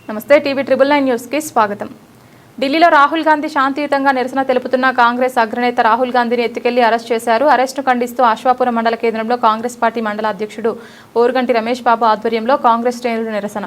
నమస్తే TV 999 news కి స్వాగతం। ఢిల్లీలో రాహుల్ గాంధీ శాంతియుతంగా నిరసన తెలుపుతున్న కాంగ్రెస్ అగ్రనేత రాహుల్ గాంధీని ఎత్తుకెళ్లి అరెస్ట్ చేశారు। అరెస్టును ఖండిస్తూ అశ్వాపురం మండల కేంద్రంలో కాంగ్రెస్ పార్టీ మండల అధ్యక్షుడు ఓరుగంటి రమేష్ బాబు ఆధ్వర్యంలో కాంగ్రెస్ శ్రేణులు నిరసన।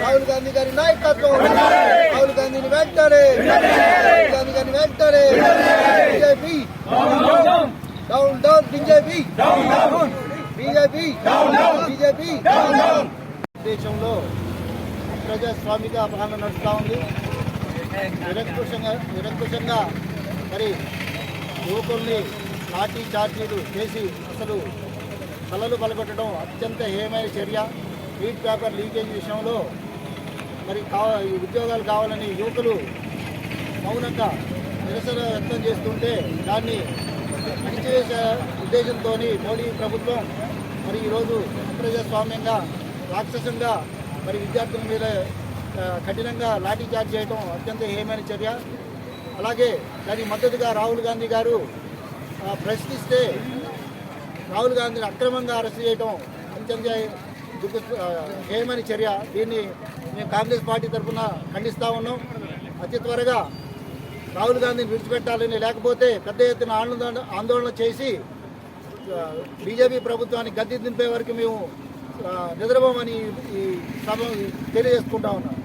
రాహుల్ గాంధీ గారి నాయకత్వం రాహుల్ గాంధీని వెంటనే రాహుల్ గాంధీ గారిని వెంటనే BJP down down BJP BJP BJP దేశంలో ప్రజాస్వామిక పాలన నడుస్తూ ఉంది। నిరంకుశంగా మరి యువకుల్ని లాఠీ చార్జీలు చేసి అసలు కలలు పలగొట్టడం అత్యంత హేయమైన చర్య। రీడ్ పేపర్ లీకేజ్ విషయంలో మరి ఉద్యోగాలు కావాలని యువకులు మౌనంగా నిరసన వ్యక్తం చేస్తుంటే దాన్ని అణిచివేసే ఉద్దేశంతో మోడీ ప్రభుత్వం మరి ఈరోజు అప్రజాస్వామ్యంగా రాక్షసంగా మరి విద్యార్థుల మీద కఠినంగా లాఠీ చార్జ్ చేయడం అత్యంత హేయమైన చర్య। అలాగే దానికి మద్దతుగా రాహుల్ గాంధీ గారు ప్రశ్నిస్తే రాహుల్ గాంధీని అక్రమంగా అరెస్ట్ చేయడం అత్యంత హేయమైన చర్య। దీన్ని మేము కాంగ్రెస్ పార్టీ తరఫున ఖండిస్తూ ఉన్నాం। అతి త్వరగా రాహుల్ గాంధీని విడిచిపెట్టాలని, లేకపోతే పెద్ద ఎత్తున ఆందోళన చేసి బీజేపీ ప్రభుత్వాన్ని గద్దె దింపే వరకు మేము నిద్రపోమని ఈ సభ తెలియజేసుకుంటా ఉన్నాం।